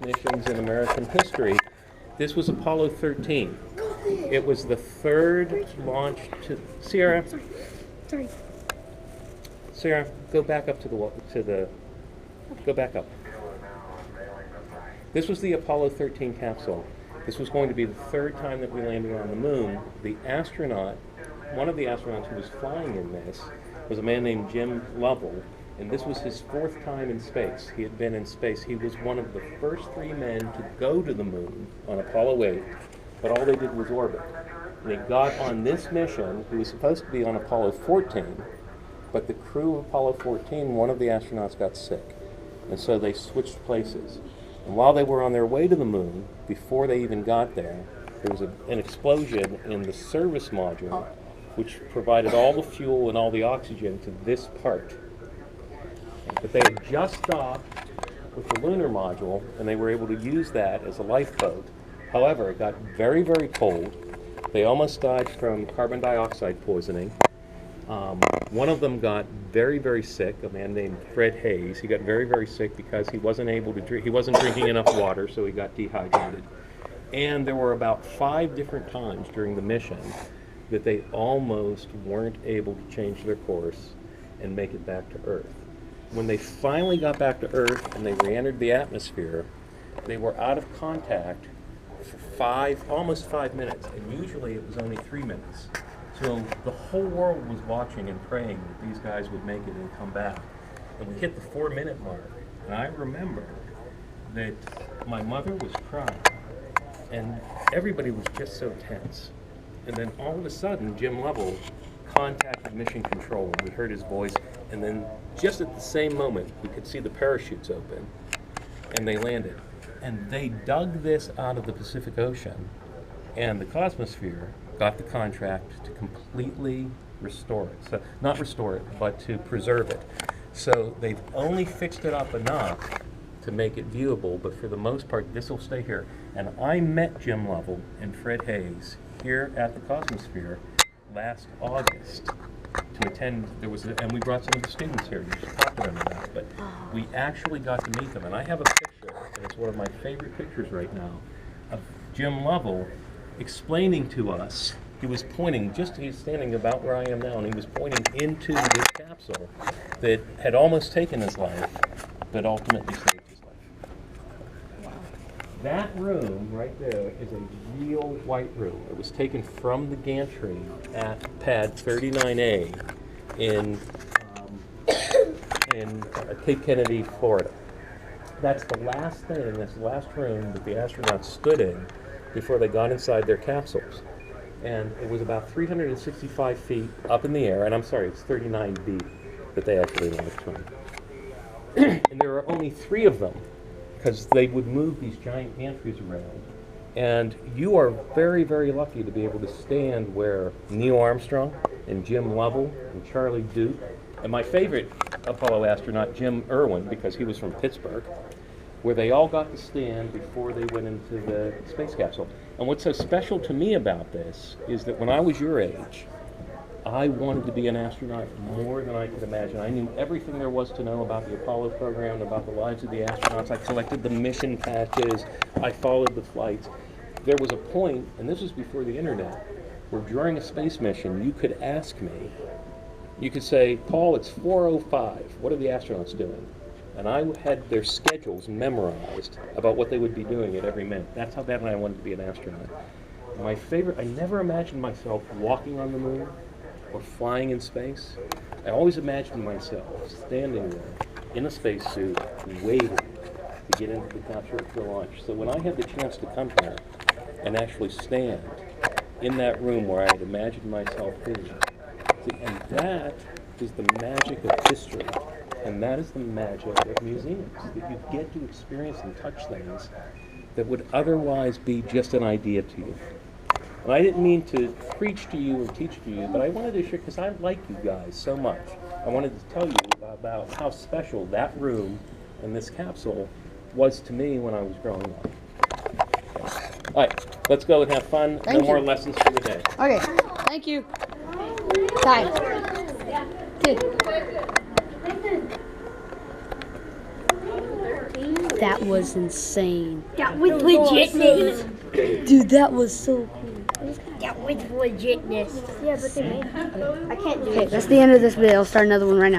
missions in American history. This was Apollo 13. It was the third launch to Sierra. Sorry. Sarah, go back up go back up. This was the Apollo 13 capsule. This was going to be the third time that we landed on the moon. The astronaut, one of the astronauts who was flying in this, was a man named Jim Lovell, and this was his fourth time in space. He had been in space. He was one of the first 3 men to go to the moon on Apollo 8, but all they did was orbit. And he got on this mission. He was supposed to be on Apollo 14, but the crew of Apollo 14, one of the astronauts got sick, and so they switched places. And while they were on their way to the moon, before they even got there was an explosion in the service module, which provided all the fuel and all the oxygen to this part. But they had just docked with the lunar module, and they were able to use that as a lifeboat. However, it got very, very cold. They almost died from carbon dioxide poisoning. One of them got very, very sick, a man named Fred Hayes. He got very, very sick because he wasn't able to drink. He wasn't drinking enough water, so he got dehydrated. And there were about 5 different times during the mission that they almost weren't able to change their course and make it back to Earth. When they finally got back to Earth and they re-entered the atmosphere, they were out of contact for almost 5 minutes, and usually it was only 3 minutes. So the whole world was watching and praying that these guys would make it and come back. And we hit the 4-minute mark, and I remember that my mother was crying, and everybody was just so tense. And then all of a sudden, Jim Lovell contacted Mission Control, and we heard his voice, and then just at the same moment, we could see the parachutes open, and they landed. And they dug this out of the Pacific Ocean, and the Cosmosphere got the contract to completely restore it. So, not restore it, but to preserve it. So they've only fixed it up enough to make it viewable, but for the most part, this will stay here. And I met Jim Lovell and Fred Hayes here at the Cosmosphere last August to attend. And we brought some of the students here to talk to them about it. But we actually got to meet them, and I have a picture, and it's one of my favorite pictures right now, of Jim Lovell explaining to us. He was standing about where I am now, and he was pointing into this capsule that had almost taken his life, but ultimately saved his life. That room right there is a real white room. It was taken from the gantry at pad 39A in Cape Kennedy, Florida. That's the last thing, that's the last room that the astronauts stood in before they got inside their capsules. And it was about 365 feet up in the air, and I'm sorry, it's 39B that they actually launched from. And there are only 3 of them, because they would move these giant gantries around. And you are very, very lucky to be able to stand where Neil Armstrong and Jim Lovell and Charlie Duke, and my favorite Apollo astronaut, Jim Irwin, because he was from Pittsburgh, where they all got to stand before they went into the space capsule. And what's so special to me about this is that when I was your age, I wanted to be an astronaut more than I could imagine. I knew everything there was to know about the Apollo program, about the lives of the astronauts. I collected the mission patches. I followed the flights. There was a point, and this was before the internet, where during a space mission, you could ask me, you could say, Paul, it's 4:05. What are the astronauts doing? And I had their schedules memorized about what they would be doing at every minute. That's how badly I wanted to be an astronaut. My favorite, I never imagined myself walking on the moon or flying in space. I always imagined myself standing there in a spacesuit, waiting to get into the capsule for launch. So when I had the chance to come here and actually stand in that room where I had imagined myself being, and that is the magic of history. And that is the magic of museums, that you get to experience and touch things that would otherwise be just an idea to you. And I didn't mean to preach to you or teach to you, but I wanted to share, because I like you guys so much. I wanted to tell you about how special that room and this capsule was to me when I was growing up. All right, let's go and have fun. No more lessons for the day. Okay, thank you. Bye. Good. That was insane. That was legitness. Dude, that was so cool. That was legitness. Yeah, but they made it. I can't do Okay, it. that's the end of this video. I'll start another one right now.